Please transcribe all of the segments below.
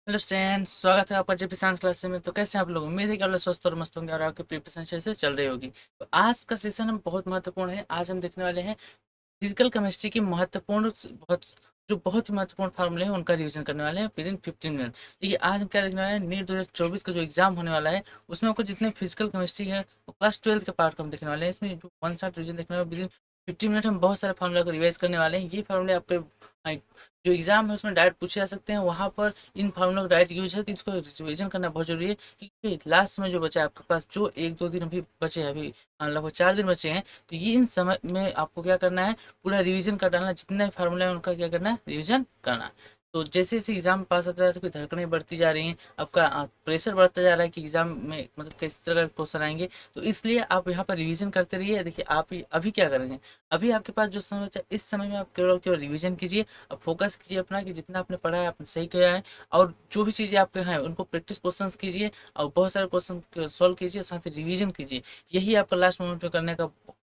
Hello student, स्वागत है आपका जेपी साइंस क्लास में। तो कैसे हैं आप लोग? उम्मीद है कि आप लोग स्वस्थ और मस्त होंगे और आपकी प्रिपरेशन से चल रही होगी। तो आज का सेशन हम बहुत महत्वपूर्ण है। आज हम देखने वाले हैं फिजिकल केमिस्ट्री की महत्वपूर्ण बहुत ही महत्वपूर्ण फार्मूले हैं, उनका रिवीजन करने वाले हैं विद इन 15 मिनट। देखिए आज हम क्या देखने वाले हैं, नीट 2024 का जो एग्जाम होने वाला है उसमें आपको जितने फिजिकल केमिस्ट्री है वो क्लास 12 के पार्ट को हम देखने वाले हैं। इसमें जो वन शॉट रिवीजन देखने वाले विद इन 15 मिनट हम बहुत सारे फार्मूला को रिवाइज करने वाले हैं। ये फार्मूले आपके जो एग्जाम है उसमें डायरेक्ट पूछे जा सकते हैं। वहाँ पर इन फार्मूलों का डायरेक्ट यूज है, तो इसको रिविजन करना बहुत जरूरी है क्योंकि लास्ट में जो बचा है आपके पास, जो एक दो दिन अभी बचे हैं, अभी लगभग 4 दिन बचे हैं, तो ये इन समय में आपको क्या करना है, पूरा रिवीजन कर डालना। जितने फार्मूला है उनका क्या करना है, रिवीजन करना है। तो जैसे जैसे एग्जाम पास होता है तो धड़कनें बढ़ती जा रही हैं, आपका प्रेशर बढ़ता जा रहा है कि एग्जाम में मतलब किस तरह के क्वेश्चन आएंगे। तो इसलिए आप यहाँ पर रिवीजन करते रहिए। देखिए आप अभी क्या करेंगे, अभी आपके पास जो समय बचा इस समय में आप केवल केवल रिवीजन कीजिए। अब फोकस कीजिए अपना कि जितना आपने पढ़ा है आपने सही किया है, और जो भी चीज़ें आपके हैं उनको प्रैक्टिस क्वेश्चंस कीजिए और बहुत सारे क्वेश्चन सॉल्व कीजिए, साथ ही रिवीजन कीजिए। यही आपका लास्ट मोमेंट में करने का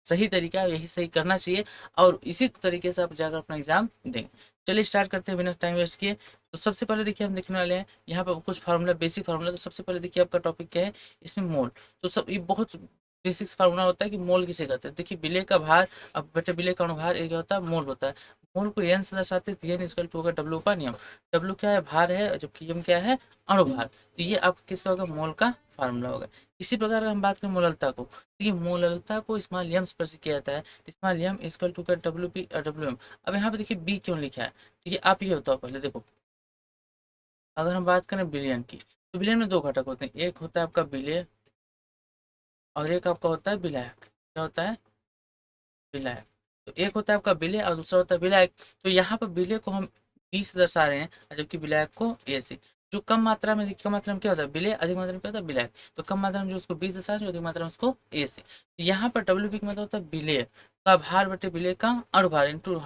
सही तरीका है, यही सही करना चाहिए और इसी तरीके से आप जाकर अपना एग्जाम देंगे। चलिए स्टार्ट करते हैं बिना टाइम वेस्ट किए। तो सबसे पहले देखिए हम देखने वाले हैं यहाँ पर कुछ फार्मूला, बेसिक फार्मूला। तो सबसे पहले देखिए आपका टॉपिक क्या है, इसमें मोल। तो सब ये बहुत बेसिक फार्मूला होता है कि मोल किसे कहते हैं। देखिए विलेय का भार, अब बेटे विलेय का अनुभार एक जो होता है मोल होता है। मोल को एन से दर्शाते हैं, एन इक्वल टू होगा डब्ल्यू का नियम। डब्ल्यू क्या है, भार है, जबकि एम क्या है, अणुभार। तो ये आप किसका होगा, मोल का फार्मूला होगा। इसी प्रकार हम बात करें मोललता को, देखिए मोललता को स्मॉल एम से प्रस्तुत किया जाता है। स्मॉल एम इक्वल टू का डब्ल्यू पी और डब्ल्यू एम। अब यहाँ पे देखिए बी क्यों लिखा है, देखिए आप ये होता है पहले देखो। अगर हम बात करें बिलियन की, तो बिलियन में दो घटक होते हैं, एक होता है आपका विलेय और एक आपका होता है विलायक। क्या होता है, विलायक। तो एक होता है आपका विलेय और दूसरा होता है विलायक। तो यहाँ पर विलेय को हम बी से दर्शा रहे हैं और जबकि विलायक को ए से। जो कम मात्रा में, कम मात्रा में क्या होता है विलेय, अधिक मात्रा में क्या होता है विलायक। तो कम मात्रा में जो उसको बी से दर्शा रहे हैं, अधिक मात्रा में उसको ए से। यहाँ पर डब्ल्यू बी का मतलब होता है विलेय का भार बटे विलेय का अणुभार into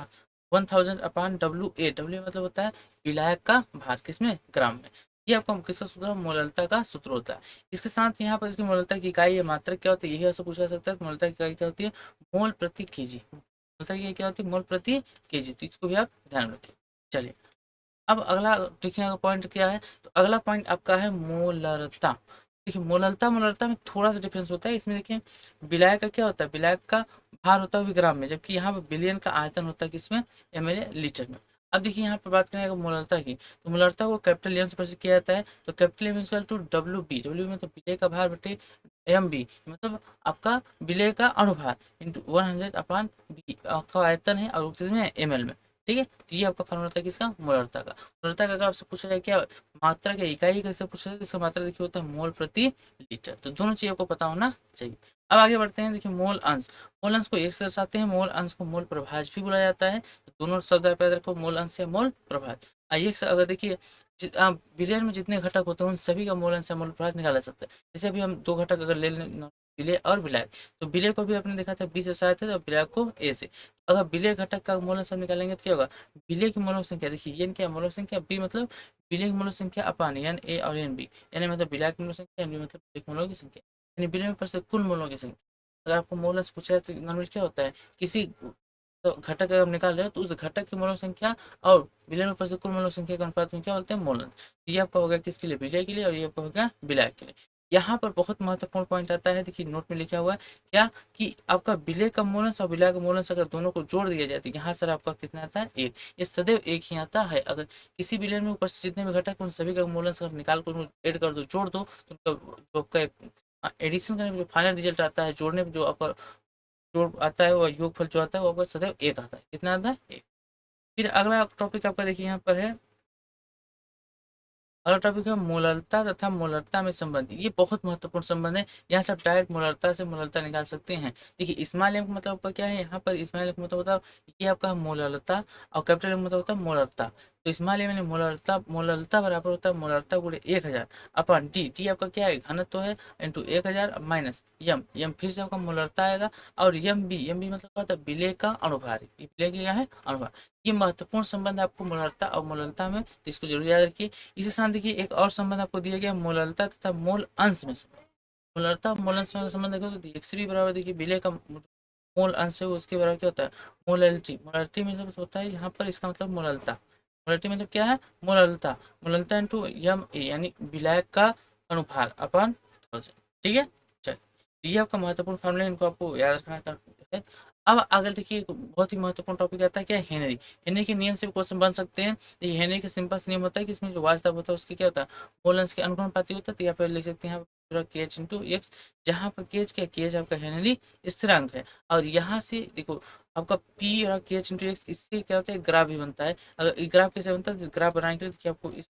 1000 upon W A. W मतलब होता है विलायक का भार, किसमें, ग्राम में। ये आपका किसका सूत्र है, मोललता का सूत्र होता है। इसके साथ यहाँ पर इसकी मोललता की इकाई या मात्रक क्या होती है, यही ऐसा पूछा जा सकता है। मोललता की इकाई क्या होती है, मोल प्रति केजी। मोललता की इकाई क्या होती है, मोल प्रति केजी। तो इसको भी आप ध्यान रखिए। चलिए अब अगला देखिए पॉइंट क्या है। तो अगला पॉइंट आपका है मोलरता। देखिए मोलरता मोलरता में थोड़ा सा डिफरेंस होता है। इसमें देखिए विलायक का क्या होता है, विलायक का भार होता है विग्राम में, जबकि यहाँ पर बिलियन का आयतन होता है किसमें, एम एल लीटर में। अब देखिए यहाँ पर बात करेंगे मोलरता की, तो मोलरता को कैपिटल एम से प्रस्तुत किया जाता है। तो capital M equal to W B. W में तो विलेय का भार बटे एम बी, मतलब आपका विलेय का अणुभार इंटू 100 अपान बी का आयतन है और किसमें, एम एल में। ठीक है, तो ये आपका फॉर्मूला था किसका, मोलरता का। मोलरता का अगर आपसे पूछा जाए क्या मात्रा, क्या इकाई कैसे पूछा जाए, इसका मात्रा देखिए होता है मोल प्रति लीटर। तो दोनों चीज आपको पता होना चाहिए। अब आगे बढ़ते हैं। देखिए मोल अंश, मोल अंश को एक से दर्शाते हैं, मोल अंश को मोल प्रभाज भी बोला जाता है। तो दोनों शब्द आप याद रखो, मोल अंश या मोल प्रभाज। आइए अगर देखिए विलयन में जितने घटक होते हैं उन सभी का मोल अंश या मोल प्रभाज निकाला जा सकता है। जैसे अभी हम दो घटक अगर ले लें, विलेय और विलायक, तो विलेय को भी आपने देखा था बी से दर्शाते थे और विलायक को ए से। अगर विलेय घटक का मोल अंश निकालेंगे तो क्या होगा, विलेय की मोलक संख्या, देखिए एन क्या मोलक संख्या, बी मतलब विलेय की मोलक संख्या अपान एन ए और एन बी। एन मतलब विलायक की मोलक संख्या, एन बी मतलब विलेय की मोलों की संख्या, यानी विलेय में प्रस्तुत कुल मोलों की संख्या। अगर आपको मोल अंश पूछा जाए तो नॉर्मल क्या होता है, किसी तो घटक अगर हम निकाल रहे हो तो उस घटक की मोलक संख्या और विलय में प्रस्तुत कुल मोलक संख्या के अनुपात में क्या बोलते हैं, मोल अंश। ये आपका हो गया किसके लिए, विलय के लिए, और ये आपका हो गया विलायक के लिए। यहाँ पर बहुत महत्वपूर्ण पॉइंट आता है, देखिए नोट में लिखा हुआ है क्या, कि आपका विलय का मोलंश और विलायक का मोलंश अगर दोनों को जोड़ दिया जाए तो यहाँ सर आपका कितना आता है, एक। ये सदैव एक ही आता है। अगर किसी विलय में उपस्थित जितने भी घटक उन सभी का मोलंश अगर निकाल कर ऐड कर दो, जोड़ दो, तो उनका जो आपका एडिशन करने में जो फाइनल रिजल्ट आता है, जोड़ने में जो आपका जोड़ आता है, वो योगफल जो आता है वो आपका सदैव एक आता है। कितना आता है, एक। फिर अगला टॉपिक आपका देखिए यहाँ पर है, अगला टॉपिक है मोलरता तथा मोलरता में संबंध। ये बहुत महत्वपूर्ण संबंध है। यहाँ से आप डायरेक्ट मोलरता से मोलरता निकाल सकते हैं। देखिए स्मॉल एम का मतलब आपका क्या है, यहाँ पर स्मॉल एम का मतलब होता है ये आपका मोलरता, और कैपिटल एम मतलब होता है मोलरता। तो स्मॉल एम यानी मोलरता, मोलरता बराबर होता है मोलरता गुणे 1000 अपन डी। डी आपका क्या है, घनत्व तो है, इंटू 1000 माइनस यम। यम फिर से आपका मोलरता आएगा, और यम बी, यम बी मतलब क्या होता है, विलेय का अणुभार। विलेय क्या है, अणुभार। ये महत्वपूर्ण संबंध आपको मोलरता और मोलरता में, तो इसको जरूर याद रखिए। इसी साथ देखिए एक और संबंध आपको दिया गया, मोलरता तथा मोल अंश में संबंध। मोलरता मोल अंश में संबंध देखो तो एक्स भी बराबर, देखिए विलेय का मोल अंश है उसके बराबर क्या होता है, मोलरिटी। मोलरिटी मतलब होता है यहाँ पर, इसका मतलब मोलरता। मोलरिटी मतलब क्या है, मोलरता, मोलरता इंटू यम ए यानी विलायक का अनुभार अपन 1000। ठीक है, चलिए ये आपका महत्वपूर्ण फॉर्मूला है, इनको आपको याद रखना है। अब अगर देखिए एक बहुत ही महत्वपूर्ण टॉपिक आता है क्या, हेनरी। हेनरी के नियम से क्वेश्चन बन सकते हैं। ये हेनरी का सिंपल नियम होता है कि इसमें जो वास्तव होता है उसके क्या होता है, मोलन्स के अनुपाती होता है। तो यहाँ पर लिख सकते हैं यहाँ पर के एच इंटू एक्स, जहाँ पर के एच क्या, के एच आपका हेनरी स्थिरांक है। और यहाँ से देखो आपका पी और के एच इंटू एक्स, इससे क्या होता है, ग्राफ भी बनता है। अगर ग्राफ कैसे बनता है, ग्राफ बनाने के लिए देखिए आपको इस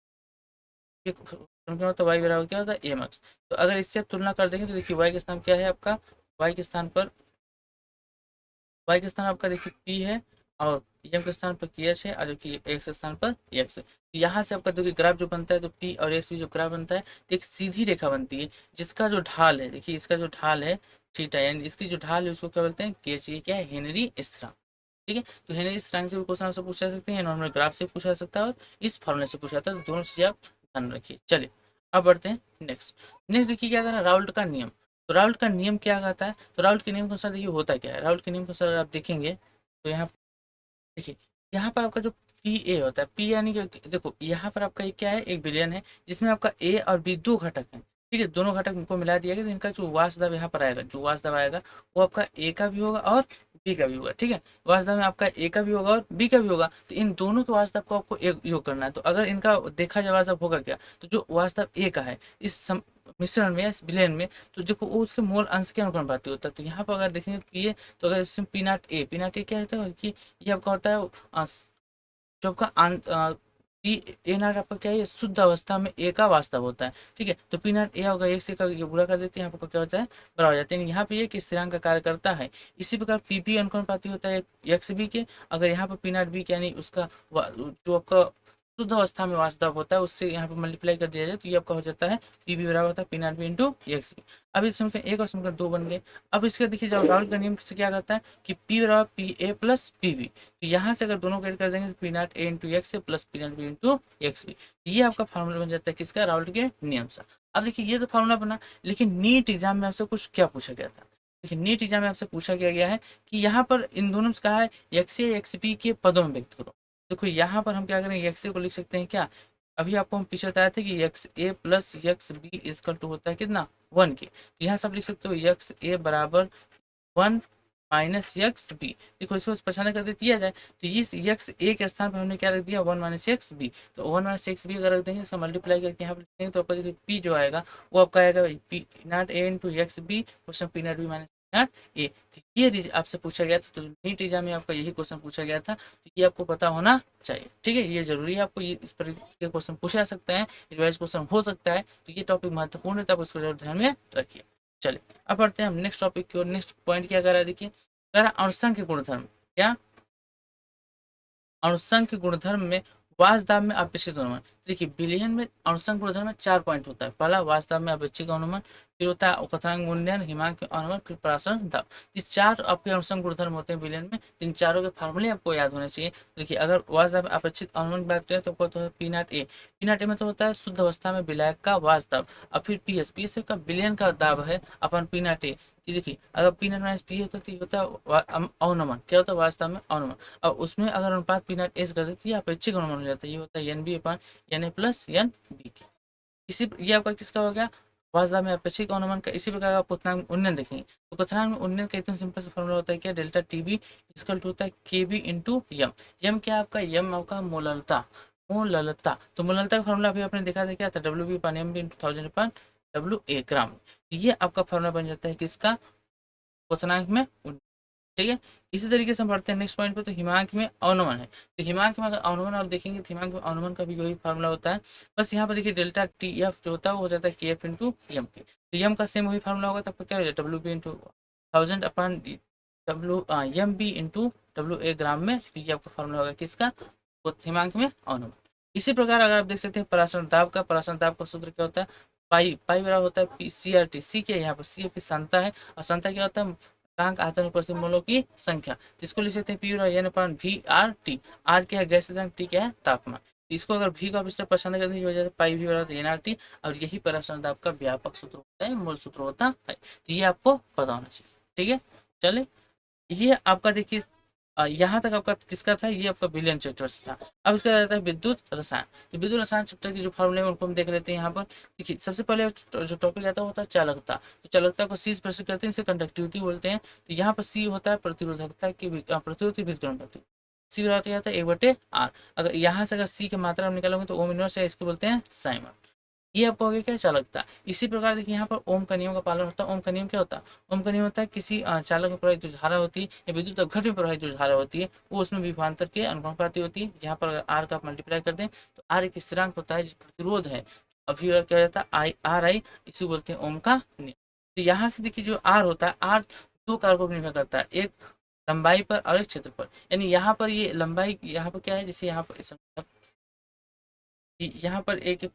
क्या होता है, वाई बराबर क्या होता है एम एक्स। तो अगर इससे आप तुलना कर देंगे तो देखिए वाई के स्थान क्या है आपका, वाई के स्थान पर, वाई के स्थान आपका देखिए पी है, और एम के स्थान पर के एच है, और जो कि एक्स के स्थान पर एक्स है। तो यहाँ से आपका देखिए ग्राफ जो बनता है, तो पी और एक्स भी जो ग्राफ बनता है, तो एक सीधी रेखा बनती है जिसका जो ढाल है, देखिए इसका जो ढाल है थीटा, यानी इसकी जो ढाल है उसको क्या बोलते हैं, के एच। ये क्या है, हेनरी स्थिरांक। ठीक है, तो हेनरी स्थिरांक से भी क्वेश्चन आपसे पूछा सकते हैं, नॉर्मल ग्राफ से पूछा जा सकता है, और इस फॉर्मूले से पूछा जाता है। तो दोनों चीज आप ध्यान रखिए। चलिए अब बढ़ते हैं नेक्स्ट। नेक्स्ट देखिए क्या करें, राउल्ट का नियम। तो राउल्ट का नियम क्या कहता है, तो राउल्ट के नियम के अनुसार देखिए होता क्या है, राउल्ट के नियम के अनुसार आप देखेंगे तो यहाँ देखिए, यहाँ पर आपका जो पी ए होता है, पी यानी कि देखो यहाँ पर आपका ये क्या है, एक बिलियन है जिसमें आपका ए और बी दो घटक हैं। ठीक है, दोनों घटक को मिला दिया गया, तो इनका जो वास्तव यहाँ पर आएगा, जो वास्तव आएगा वो आपका ए का भी होगा और बी का भी होगा। ठीक है, वास्तव में आपका ए का भी होगा और बी का भी होगा, तो इन दोनों के वास्तव को आपको एक योग करना है। तो अगर इनका देखा जाए वास्तव होगा क्या, तो जो वास्तव ए का है इस मिश्रण में, इस विलयन में, तो देखो वो उसके मोल अंश के अनुपाती होता है। तो यहाँ पर अगर देखेंगे पी ए, तो अगर इसमें पी नॉट ए क्या होता है कि ये आपका होता है जो आपका पी ए नॉट आपका क्या है, ये शुद्ध अवस्था में ए का वास्तव होता है। ठीक है, तो पी नॉट ए होगा, एक से का ये गुणा कर देते हैं, यहाँ पर क्या होता है, बराबर हो जाते हैं। यहाँ पे ये कि स्थिरांक का कार्य करता है। इसी प्रकार पी पी अनुपाती होता है एक्स बी के। अगर यहाँ पर पी नॉट बी यानी उसका जो आपका शुद्ध अवस्था में वास्तव होता है उससे यहाँ पर मल्टीप्लाई कर दिया जाए, तो ये आपका हो जाता है पी बी बराबर होता है P naught B into X B. अब इस समीकरण एक और समीकरण दो बन गए। अब इसका देखिए जब राउल्ट का नियम से क्या करता है कि पी बराबर P A plus P B, तो यहाँ से अगर दोनों को ऐड कर देंगे तो P naught A into X plus P naught B into X B, ये आपका फार्मूला बन जाता है किसका, राउल्ट के नियम से। अब देखिए ये तो फार्मूला बना, लेकिन नीट एग्जाम में आपसे कुछ क्या पूछा गया था। देखिए नीट एग्जाम में आपसे पूछा गया है कि यहाँ पर इन दोनों से कहा है एक्स ए एक्स बी के पदों में व्यक्त करो। देखो यहाँ पर हम क्या करेंगे, एक्स ए को लिख सकते हैं क्या, अभी आपको हम पीछे बताया था कि X A plus X B is equal to होता है कितना, 1 के। तो यहाँ सब लिख सकते हो एक्स ए बराबर 1 माइनस एक्स बी। देखो इसको पछाना कर दे दिया जाए, तो इस एक्स ए के स्थान पर हमने क्या रख दिया, 1 माइनस एक्स बी। तो 1 माइनस एक्स बी अगर रख देंगे, इसका मल्टीप्लाई करके यहाँ पर लिखेंगे, तो आपका देखिए पी जो आएगा वो आपका आएगा P naught A into X B, question P naught B minus naught A. तो ये आपसे पूछा गया था, तो नीट एग्जाम में आपका यही क्वेश्चन पूछा गया था, तो ये आपको पता होना चाहिए। ठीक है, ये जरूरी है आपको, ये इस पर क्वेश्चन पूछा जा सकता है, रिवाइज क्वेश्चन हो सकता है, तो ये टॉपिक महत्वपूर्ण है, तो आप उसको जरूर ध्यान में रखिए। चलिए अब बढ़ते हैं हम नेक्स्ट टॉपिक की ओर। नेक्स्ट पॉइंट क्या कर रहा है देखिए, कह रहा अणुसंख्य गुणधर्म। क्या, अणुसंख्य गुणधर्म में वास्तव में अपेक्षित अनुमान। देखिए विलयन में अणुसंख्य गुणधर्म में 4 पॉइंट होता है। पहला वास्तव में अपेक्षित अनुमान, फिर होता है कथनांक उन्नयन, हिमांक अनुमान, फिर परासरण दाब। ये 4 आपके अणुसंख्य गुणधर्म होते हैं विलयन में। इन चारों के फार्मूले आपको याद होने चाहिए। देखिए अगर वास्तव में अपेक्षित अनुमान की बात करें तो आपको तो पी नॉट ए, पी नॉट ए मतलब होता है शुद्ध अवस्था में विलायक का वास्तव। और फिर पी एस, पी एस का विलयन का दाब है अपन पी नॉट ए। देखिए अगर पी नॉट माइनस पी होता तो होता है अवनमन, क्या होता है वास्तव में अवनमन। और उसमें अगर अनुपात पी नॉट एस कर देते तो ये अपेक्षिक अनुमान हो जाता है, ये होता है N B upon N A plus N B के। इसी ये आपका किसका हो गया, वास्तव में अपेक्षिक अनुमान का। इसी प्रकार आप क्वथनांक उन्नयन देखेंगे, तो क्वथनांक उन्नयन का इतना सिंपल सा फॉर्मूला होता है क्या, delta T B equal to होता है के बी इंटू यम। यम क्या आपका, यम आपका मोललता, मोललता। तो मोललता का फॉर्मूला अभी आपने देखा था क्या था, डब्ल्यू बी पान एम बी इंटू 1000 पान डब्ल्यू ए ग्राम। ये आपका फॉर्मूला बन जाता है किसका, क्वथनांक में। ठीक है, इसी तरीके से हम बढ़ते हैं नेक्स्ट पॉइंट पे। तो हिमांक में अवनमन है, तो हिमांक में अगर अवनमन आप देखेंगे तो हिमांक में अवनमन का भी वही फार्मूला होता है। बस यहाँ पर देखिए डेल्टा टी एफ जो होता है वो हो जाता है के एफ इंटू एम के। तो एम का सेम वही फार्मूला होगा, तो आपका क्या हो जाएगा W B into 1000 upon W M B into W A gram में। तो ये आपका फार्मूला होगा किसका, हिमांक में अवनमन। इसी प्रकार अगर आप देख सकते हैं परासरण दाब का, परासरण दाब का सूत्र क्या होता है, पाई, पाई बराबर होता है पी सी आर टी। सी क्या है यहाँ पर, सी आपकी सांता है, और सांता क्या होता है, प्रांक आयतन पर मोलों की संख्या। जिसको लिख सकते हैं P N upon V R T. R क्या है गैस, टी क्या है तापमान। इसको अगर भी को आप इस तरह पसंद करते हैं, पाई भी बराबर एन आर टी। और यही परासरण दाब का व्यापक सूत्र होता है, मूल सूत्र होता है। तो ये आपको पता होना चाहिए। ठीक है, चले ये आपका देखिए यहाँ तक आपका किसका था, ये आपका बिलियन चैप्टर्स था। अब इसका रहता है विद्युत रसायन। तो विद्युत रसायन चैप्टर की जो फॉर्मूले है उनको हम देख लेते हैं यहाँ पर। देखिए सबसे पहले जो टॉपिक आता है वो होता है चालकता। तो चालकता को सी से प्रस्तुत करते हैं, इसे कंडक्टिविटी बोलते हैं। तो यहाँ पर सी होता है प्रतिरोधकता की प्रतिरोध की विद्युत गति। सी बराबर आता है 1/r। अगर यहाँ से अगर सी की मात्रा हम निकालोगे तो ओम इनवर्स है, इसको बोलते हैं साइमन। ये आपको हो गया क्या, चालकता। इसी प्रकार देखिए यहाँ पर ओम का नियम का पालन होता है। ओम का नियम क्या होता है, ओम का नियम होता है किसी चालक में प्रवाहित जो धारा होती है या विद्युत अपघट में प्रवाहित जो धारा होती है वो उसमें विभवांतर के अनुपाती होती है। यहाँ पर अगर आर का मल्टीप्लाई कर दें तो आर एक स्थिरांक होता है जो प्रतिरोध है। अभी क्या जाता है आई आर आई, इसी बोलते हैं ओम का नियम। तो यहाँ से देखिए जो आर होता है, आर दो कारकों पर निर्भर करता है, एक लंबाई पर और एक क्षेत्र पर। यानी यहाँ पर ये लंबाई यहाँ पर क्या है, जैसे यहाँ पर यहाँ पर एक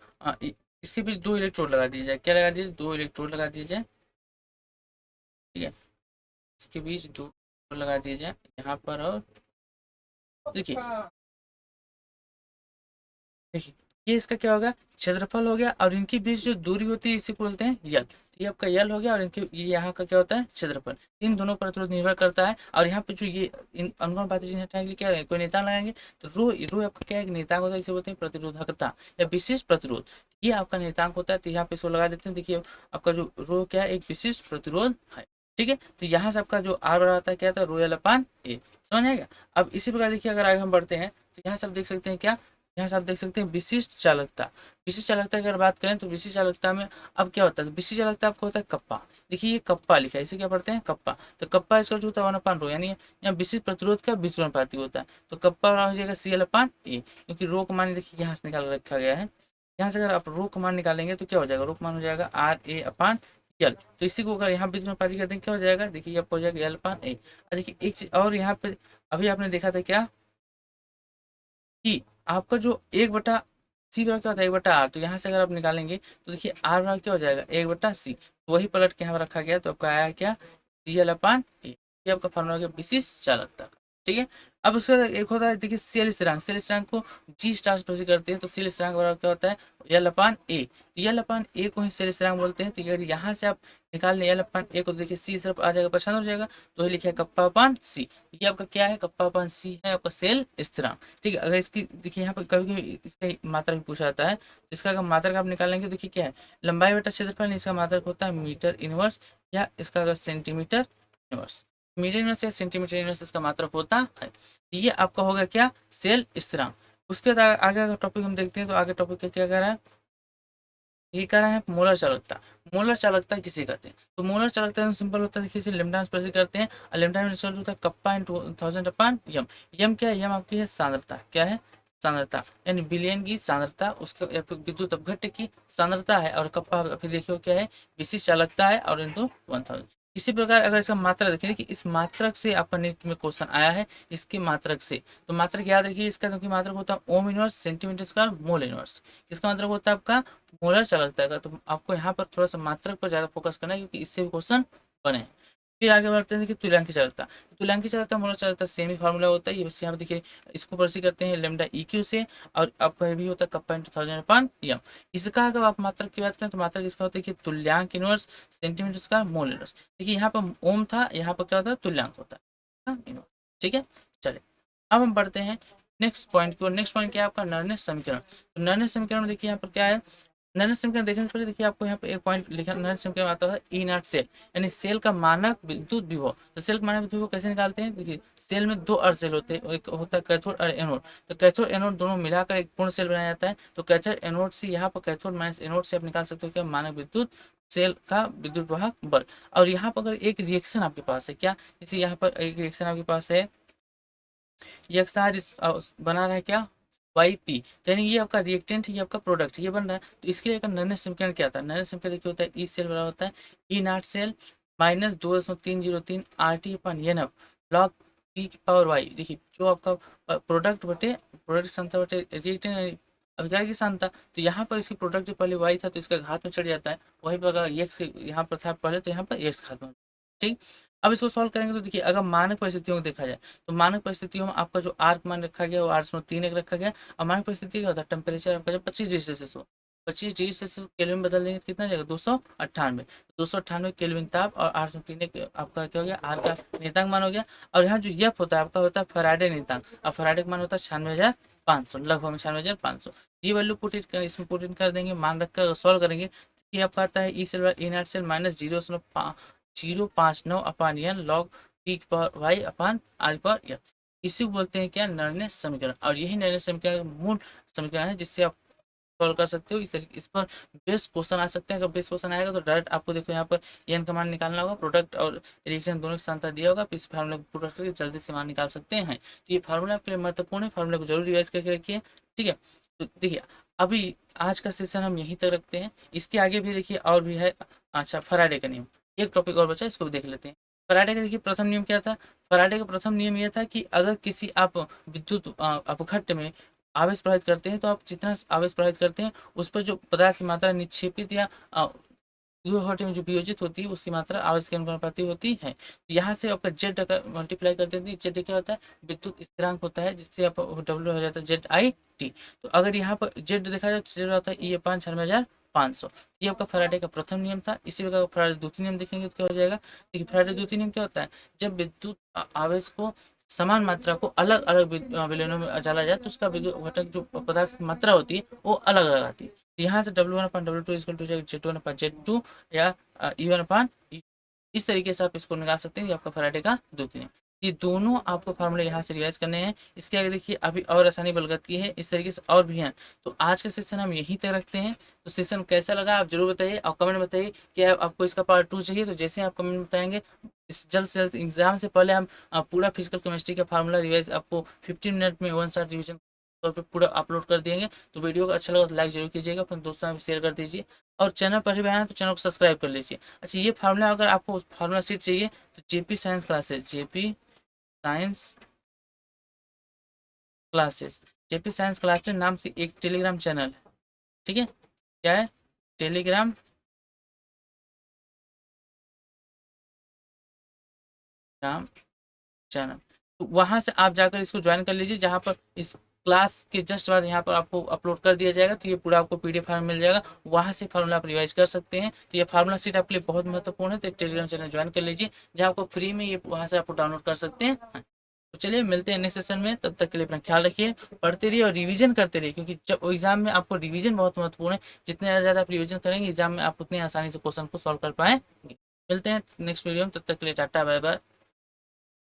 इसके बीच दो इलेक्ट्रोड लगा दिए जाए। क्या लगा दिए, दो इलेक्ट्रोड लगा दिए जाए, ठीक है। इसके बीच दो लगा दिए जाए यहाँ पर, और देखिए देखिए ये इसका क्या होगा, क्षेत्रफल हो गया, और इनके बीच जो दूरी होती है इसी को बोलते हैं यल। ये आपका यल हो गया, और इनके ये यहाँ का क्या होता है, क्षेत्रफल। इन दोनों पर प्रतिरोध निर्भर करता है। और यहाँ पे जो ये इन अनुपात चिन्ह हटाने के लिए क्या है, कोई नेता लगाएंगे तो रो रो आपका क्या है, नेतांक होता है, इसे बोलते हैं प्रतिरोधकता या विशिष्ट प्रतिरोध। ये आपका नेतांक होता है, तो यहाँ पे इसको लगा देते हैं। देखिए आपका जो रो क्या है, एक विशिष्ट प्रतिरोध है, ठीक है। तो यहाँ से आपका जो आर बड़ा आता है क्या आता है, रो यल अपान ए, समझ आएगा। अब इसी प्रकार देखिए अगर आगे हम बढ़ते हैं तो यहाँ से आप देख सकते हैं क्या, यहाँ से आप देख सकते हैं विशिष्ट चालकता। विशिष्ट चालकता की अगर बात करें तो विशिष्ट चालकता में अब क्या होता है, विशिष्ट चालकता आपको होता है कप्पा। देखिए ये कप्पा लिखा है, इसे क्या पढ़ते हैं, कप्पा। तो कप्पा इसका जो होता है 1/रो, यानी यहाँ विशिष्ट प्रतिरोध का व्युत्क्रमानुपाती होता है। तो कप्पा हो जाएगा CL/A, क्योंकि रो का मान देखिए यहाँ से निकाल रखा गया है। यहाँ से अगर आप रो का मान निकालेंगे तो क्या हो जाएगा, रो का मान हो जाएगा RA/L। तो इसी को अगर यहाँ व्युत्क्रमानुपाती करते हैं क्या हो जाएगा, देखिए आपको हो जाएगा L/A। देखिए एक चीज और यहाँ पे अभी आपने देखा था क्या, कि आपका जो 1/C बराबर क्या होता है, 1/R। तो यहाँ से अगर आप निकालेंगे तो देखिए आर बराबर क्या हो जाएगा, 1/C। तो वही पलट के यहाँ पर रखा गया, तो आपका आया क्या, CL/A। ये आपका फॉर्मूला हो गया विशिष्ट चालकता का, ठीक है। अब उसका एक होता है देखिए सेल स्थिरांक। सेल स्थिरांक को जी स्टार से प्रस्तुत करते हैं। तो सेल स्थिरांक बराबर क्या होता है, L/A। तो L/A को ही सेल स्थिरांक बोलते हैं। तो अगर यहाँ से आप निकाल लें L/A को, देखिए सी सिर्फ आ जाएगा, परेशान हो जाएगा, तो लिखा है कप्पा/C। ये आपका क्या है, कप्पा/C है आपका सेल स्थिरांक, ठीक है। अगर इसकी देखिए यहाँ पर कभी कभी इसका मात्रा भी पूछा जाता है, तो इसका अगर मात्रक आप निकालेंगे तो देखिए क्या है, लंबाई बटा क्षेत्रफल, इसका मात्रक होता है मीटर इनवर्स, या इसका अगर सेंटीमीटर इनवर्स। मीटर इनवर्स या सेंटीमीटर इनवर्स इसका मात्रक होता है। ये आपका होगा क्या, सेल स्थिरांक। उसके बाद आगे अगर टॉपिक हम देखते हैं तो आगे टॉपिक क्या कह रहा है, ये कह रहा है मोलर चालकता। मोलर चालकता किसे कहते हैं, तो मोलर चालकता सिंपल होता है, देखिए इसे लैम्डा से प्रस्तुत करते हैं। और लैम्डा में रिजल्ट होता है कप्पा इन 1000/m। यम क्या है, यम आपकी है सांद्रता, क्या है, सांद्रता, यानी बिलियन की सांद्रता, उसका या फिर विद्युत अपघट्य की सांद्रता है। और कप्पा फिर देखियो क्या है, विशिष्ट चालकता है, और इंटू 1000। इसी प्रकार अगर इसका मात्रा देखें कि इस मात्रक से आपका नीट में क्वेश्चन आया है, इसके मात्रक से, तो मात्रक याद रखिए, इसका जो मात्रक होता है ohm inverse centimetre square mole inverse. इसका मतलब होता है आपका मोलर चालकता का। तो आपको यहाँ पर थोड़ा सा मात्रक पर ज्यादा फोकस करना है, क्योंकि इससे भी क्वेश्चन बने हैं। फिर आगे बढ़ते हैं, देखिए तुल्यांकी चालकता। तुल्यांकी चालकता मोलर चालकता सेम ही फार्मूला होता है। ये बस यहाँ पे देखिए इसको प्रस्तुत करते हैं लैम्डा EQ से, और आपका ये भी होता है कप्पा × 1000/m। इसका अगर आप मात्रक की बात करें तो मात्रक इसका होता है कि तुल्यांक inverse centimetre square mole inverse. देखिए यहाँ पर ओम था, यहाँ पर क्या होता है, तुल्यांक होता है, ठीक है। चलिए अब हम बढ़ते हैं नेक्स्ट पॉइंट की ओर। नेक्स्ट पॉइंट क्या है आपका, नर्नेस समीकरण। तो नर्नेस समीकरण में देखिए यहाँ पर क्या है, नर्नेस समीकरण देखने से पहले देखिए आपको यहाँ पे एक पॉइंट लिखा, नर्नेस समीकरण आता है E0 सेल, यानी सेल का मानक विद्युत विभव। तो सेल का मानक विद्युत विभव कैसे निकालते हैं, देखिए सेल में दो अर्ध सेल होते हैं, एक होता है कैथोड और एनोड। तो कैथोड एनोड दोनों मिलाकर एक पूर्ण सेल बनाया जाता है। तो कैथोड एनोड से यहाँ पर कैथोड माइनस एनोड से आप निकाल सकते हो क्या, मानक विद्युत सेल का विद्युत वाहक बल। और यहाँ पर अगर एक रिएक्शन आपके पास है क्या, जैसे यहाँ पर एक रिएक्शन आपके पास है, ये बना रहा है क्या, YP, यानी ये आपका रिएक्टेंट, ये आपका प्रोडक्ट, ये बन रहा है। तो इसके लिए एक नर्नेस समीकरण क्या आता है, नर्नेस समीकरण देखिए होता है ई सेल बराबर होता है E0 cell minus 2.303 RT/NF log P/Y। देखिए जो आपका प्रोडक्ट बटे प्रोडक्ट सांद्रता बटे रिएक्टेंट अभिक्रिया की सांद्रता। तो यहाँ पर इसकी प्रोडक्ट पहले Y था तो इसका घात में चढ़ जाता है, वहीं पर अगर x यहाँ पर था पहले तो यहाँ पर x घात में, ठीक। अब इसको सॉल्व करेंगे तो देखिए अगर मानक परिस्थितियों को देखा जाए तो मानक परिस्थितियों में आपका जो आर्क मान रखा गया वो 803 एक रखा गया। और मानक परिस्थिति क्या होता है, टेम्परेचर आपका जब 25 डिग्री सेल्सियस हो, 25 डिग्री सेल्सियस केल्विन बदल देंगे तो कितना जाएगा 298। 298 केल्विन ताप और 803 आपका क्या हो गया आर का नियतांक मान हो गया। और यहाँ जो एफ होता है आपका होता है फैराडे नियतांक, और फैराडे का मान होता है 96,500, लगभग 96,500। ये वैल्यू इसमें पुट इन कर देंगे, मान रखकर सॉल्व करेंगे। ये आपका आता है E cell inert cell minus 0.059 upon N log T पर वाई अपान आर पर एफ। इसी को बोलते हैं क्या निर्णय समीकरण, और यही निर्णय समीकरण का मूल समीकरण है जिससे आप सॉल्व कर सकते हो। इस पर बेस्ट क्वेश्चन आ सकते हैं। अगर बेस्ट क्वेश्चन आएगा तो डायरेक्ट आपको देखो यहाँ पर एन का मान निकालना होगा, प्रोडक्ट और रिएक्शन दोनों की सांता दिया होगा, इस फार्मूला को प्रोडक्ट करके जल्दी से मान निकाल सकते हैं। तो ये फार्मूला आपके लिए महत्वपूर्ण है, फार्मूला को जरूर रिवाइज करके रखिए। ठीक है, तो देखिए अभी आज का सेशन हम यहीं तक रखते हैं। इसके आगे भी देखिए और भी है। अच्छा, फराडे का नियम, एक टॉपिक और बचा, इसको भी देख लेते हैं। फराडे का देखिए प्रथम नियम क्या था। फराडे का प्रथम नियम यह था कि अगर किसी आप विद्युत अपघट्ट में आवेश प्रभावित करते हैं तो आप जितना आवेश प्रभावित करते हैं उस पर जो पदार्थ की मात्रा निक्षेपित या घटे में जो वियोजित होती है उसकी मात्रा आवेश के अनुपाती होती है। यहाँ से आपका जेड का मल्टीप्लाई कर देते हैं, जेड क्या होता है विद्युत स्थिरांक होता है, जिससे आप डब्ल्यू हो जाता है जेड आई टी। तो अगर यहाँ पर जेड देखा जाए तो जेड होता है ई अपान 96,500। ये आपका फैराडे का प्रथम नियम था। इसी प्रकार फैराडे द्वितीय नियम देखेंगे तो क्या हो जाएगा। देखिए फैराडे द्वितीय नियम क्या होता है, जब विद्युत आवेश को समान मात्रा को अलग अलग विलयनों में डाला जाए तो उसका विद्युत घटक जो पदार्थ की मात्रा होती है वो अलग अलग आती है। यहाँ से W1/W2 इक्वल टू Z1/Z2 या E1 इस तरीके से आप इसको निकाल सकते हैं। ये आपका फैराडे का द्वितीय नियम। ये दोनों आपको फार्मूले यहाँ से रिवाइज करने हैं। इसके आगे देखिए अभी और आसानी बलगत की है, इस तरीके से और भी हैं। तो आज का सेशन हम यहीं तक रखते हैं। तो सेशन कैसा लगा आप जरूर बताइए और कमेंट में बताइए कि आपको इसका पार्ट 2 चाहिए। तो जैसे आप कमेंट में बताएंगे इस जल्द से जल्द एग्जाम से पहले हम पूरा फिजिकल केमिस्ट्री का फार्मूला रिवाइज आपको 15 मिनट में 1 शॉट रिविजन तौर पे पूरा अपलोड कर देंगे। तो वीडियो को अच्छा लगा तो लाइक जरूर कीजिएगा, अपने दोस्तों में शेयर कर दीजिए, और चैनल पर ही आए तो चैनल को सब्सक्राइब कर लीजिए। अच्छा, ये फार्मूला अगर आपको फार्मूला सीट चाहिए तो JP science classes, JP science classes नाम से एक टेलीग्राम चैनल है। ठीक है, क्या है टेलीग्राम नाम चैनल। तो वहां से आप जाकर इसको ज्वाइन कर लीजिए, जहां पर इस क्लास के जस्ट बाद यहाँ पर आपको अपलोड कर दिया जाएगा। तो ये पूरा आपको पीडीएफ फार्म मिल जाएगा, वहां से फार्मूला आप रिवाइज कर सकते हैं। तो ये फार्मूला सीट आपके लिए बहुत महत्वपूर्ण है। तो टेलीग्राम चैनल ज्वाइन कर लीजिए, जहाँ आपको फ्री में ये वहां से आपको डाउनलोड कर सकते हैं। तो चलिए मिलते हैं नेक्स्ट सेशन में, तब तक के लिए अपना ख्याल रखिए, पढ़ते रहिए और रिवीजन करते रहिए, क्योंकि जब एग्जाम में आपको रिवीजन बहुत महत्वपूर्ण है। जितने ज़्यादा आप रिवीजन करेंगे एग्जाम में आप उतनी आसानी से क्वेश्चन को सॉल्व कर पाएंगे। मिलते हैं नेक्स्ट वीडियो में, तब तक के लिए टाटा बाय बाय।